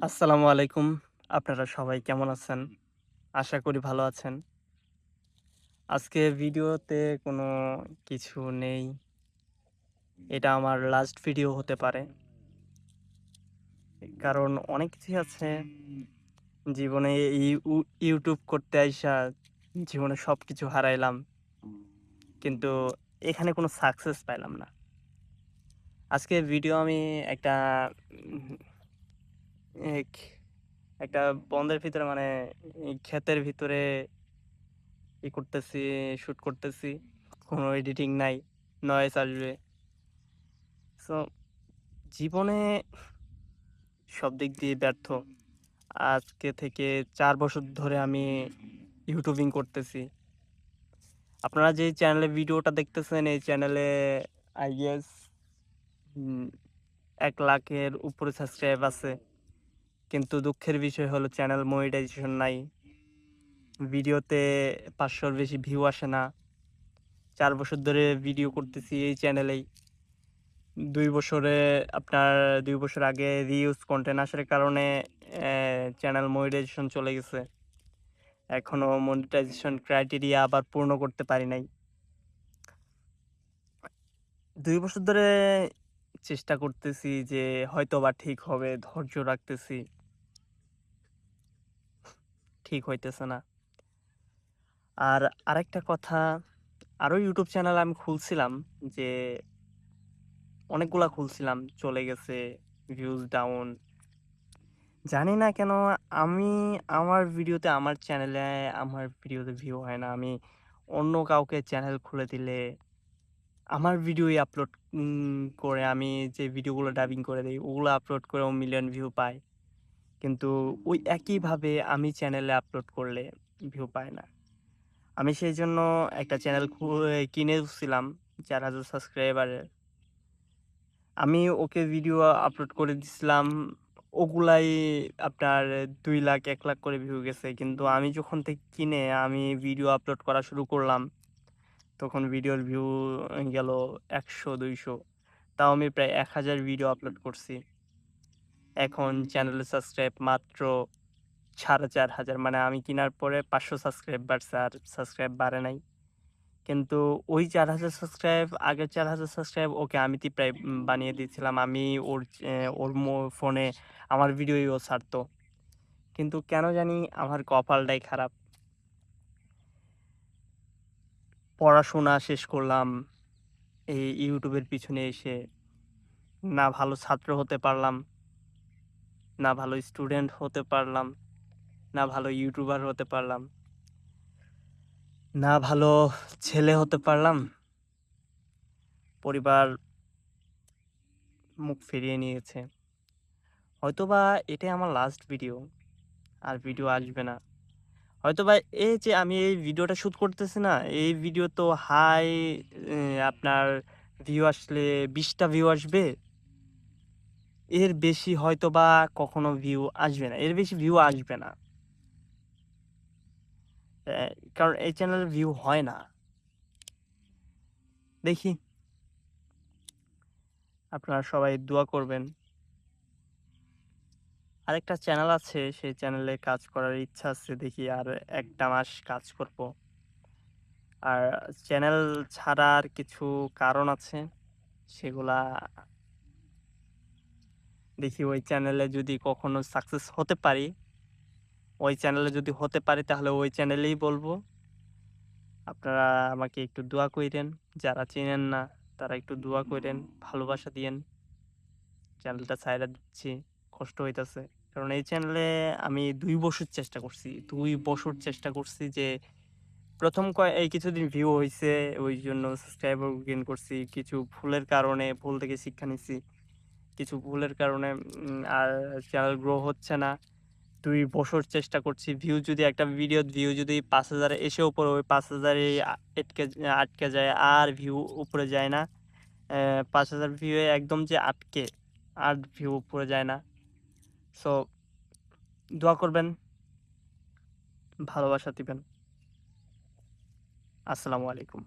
আসসালামু আলাইকুম। আপনারা সবাই কেমন আছেন? আশা করি ভালো আছেন। আজকে ভিডিওতে কোনো কিছু নেই। এটা আমার লাস্ট ভিডিও হতে পারে। কারণ অনেক কিছুই আছে জীবনে ইউটিউব করতে আইসা জীবনে সবকিছু হারাইলাম। কিন্তু এখানে কোনো সাকসেস পাইলাম না। আজকের ভিডিও আমি একটা উম এক একটা বন্দের ভিতরে মানে ক্ষেতের ভিতরে করতেছি, শুট করতেছি। কোনো এডিটিং নাই, নয়েজ আসবে। সো জীবনে সব দিক দিয়ে ব্যর্থ। আজকে থেকে ৪ বছর ধরে আমি ইউটিউবিং করতেছি। আপনারা যেই চ্যানেলে ভিডিওটা দেখতেছেন এই চ্যানেলে I guess উম ১,০০,০০০ এর উপরে সাবস্ক্রাইব আছে। কিন্তু দুঃখের বিষয় হলো চ্যানেল মনিটাইজেশন নাই। ভিডিওতে ৫০০ র বেশি ভিউ আসে না। ৪ বছর ধরে ভিডিও করতেছি এই চ্যানেলেই। ২ বছরে আপনার ২ বছর আগে রিউজ কনটেন্ট আসার কারণে চ্যানেল মনিটাইজেশন চলে গেছে। এখনো মনিটাইজেশন ক্রাইটেরিয়া আবার পূর্ণ করতে পারি নাই। ২ বছর ধরে চেষ্টা করতেছি যে হয়তোবা ঠিক হবে, ধৈর্য রাখতেছি। ঠিক হইতেছে না। আর আরেকটা কথা, আরো ইউটিউব চ্যানেল আমি খুলছিলাম যে অনেকগুলা খুলছিলাম, চলে গেছে, ভিউজ ডাউন। জানি না কেন আমি আমার ভিডিওতে ভিউ হয় না। আমি অন্য কাউকে চ্যানেল খুলে দিলে আমার ভিডিওই আপলোড করে আমি যে ভিডিওগুলো ডাবিং করে দেই ওগুলো আপলোড করেও মিলিয়ন ভিউ পায়। কিন্তু ওই একইভাবে আমি চ্যানেলে আপলোড করলে ভিউ পায় না। আমি সেইজন্য একটা চ্যানেল কিনেছিলাম ৪,০০০ সাবস্ক্রাইবারের। আমি ওকে ভিডিও আপলোড করে দিছিলাম। ওগুলাই আপনার ২,০০,০০০, ১,০০,০০০ করে ভিউ গেছে। কিন্তু আমি যখন থেকে কিনে আমি ভিডিও আপলোড করা শুরু করলাম, তখন ভিডিওর ভিউ গেল ১০০, ২০০। তাও আমি প্রায় ১,০০০ ভিডিও আপলোড করছি। এখন চ্যানেলের সাবস্ক্রাইব মাত্র ৪,৫০০। মানে আমি কিনার পরে ৫০০ সাবস্ক্রাইব বাড়ছে, আর সাবস্ক্রাইব বাড়ে নাই। কিন্তু ওই ৪,০০০ সাবস্ক্রাইব, আগের ৪,০০০ সাবস্ক্রাইব ওকে আমি প্রায় বানিয়ে দিয়েছিলাম। আমি ওর ফোনে আমার ভিডিওই ও ছাড়তো। কিন্তু কেন জানি আমার কপালটাই খারাপ। পড়াশোনা শেষ করলাম এই ইউটিউবের পিছনে এসে। না ভালো ছাত্র হতে পারলাম, না ভালো স্টুডেন্ট হতে পারলাম, না ভালো ইউটিউবার হতে পারলাম, না ভালো ছেলে হতে পারলাম। পরিবার মুখ ফিরিয়ে নিয়েছে। হয়তোবা এটাই আমার লাস্ট ভিডিও। আর ভিডিও আসবে না। হয়তোবা এই যে আমি এই ভিডিওটা শুট করতেছি না, এই ভিডিও তো হাই এ আপনার ভিউ আসলে ২০ টা ভিউ আসবে। এর বেশি হয়তোবা কখনো ভিউ আসবে না। এর বেশি ভিউ আসবে না। কারণ এই চ্যানেলের ভিউ হয় না। দেখি আপনারা সবাই দোয়া করবেন। আরেকটা চ্যানেল আছে, সেই চ্যানেলে কাজ করার ইচ্ছা আছে। দেখি আর ১ টা মাস কাজ করব। আর চ্যানেল ছাড়ার কিছু কারণ আছে। সেগুলা দেখি ওই চ্যানেলে যদি কখনো সাকসেস হতে পারি, ওই চ্যানেলে যদি হতে পারি তাহলে ওই চ্যানেলেই বলব। আপনারা আমাকে একটু দোয়া কইরেন। যারা চিনেন না তারা একটু দোয়া কইরেন, ভালোবাসা দিয়েন। চ্যানেলটা ছাইড়া দিচ্ছি, কষ্ট হইতাছে। কারণ এই চ্যানেলে আমি ২ বছর চেষ্টা করছি। ২ বছর চেষ্টা করছি যে ১ম এই কিছুদিন ভিউ হইছে, ওইজন্য সাবস্ক্রাইবার গেইন করছি। কিছু ভুলের কারণে ভুল থেকে শিক্ষা নিছি। কিছু ভুলের কারণে আর চ্যানেল গ্রো হচ্ছে না। ২ বছর চেষ্টা করছি। একটা ভিডিওর ভিউ যদি ৫,০০০ এসেও পড়ে ওই ৫,০০০ এই আটকে যায়। আর ভিউ উপরে যায় না। ৫,০০০ ভিউ এ একদম যে আটকে, আর ভিউ উপরে যায় না। সো দোয়া করবেন, ভালোবাসা দিবেন। আসসালামু আলাইকুম।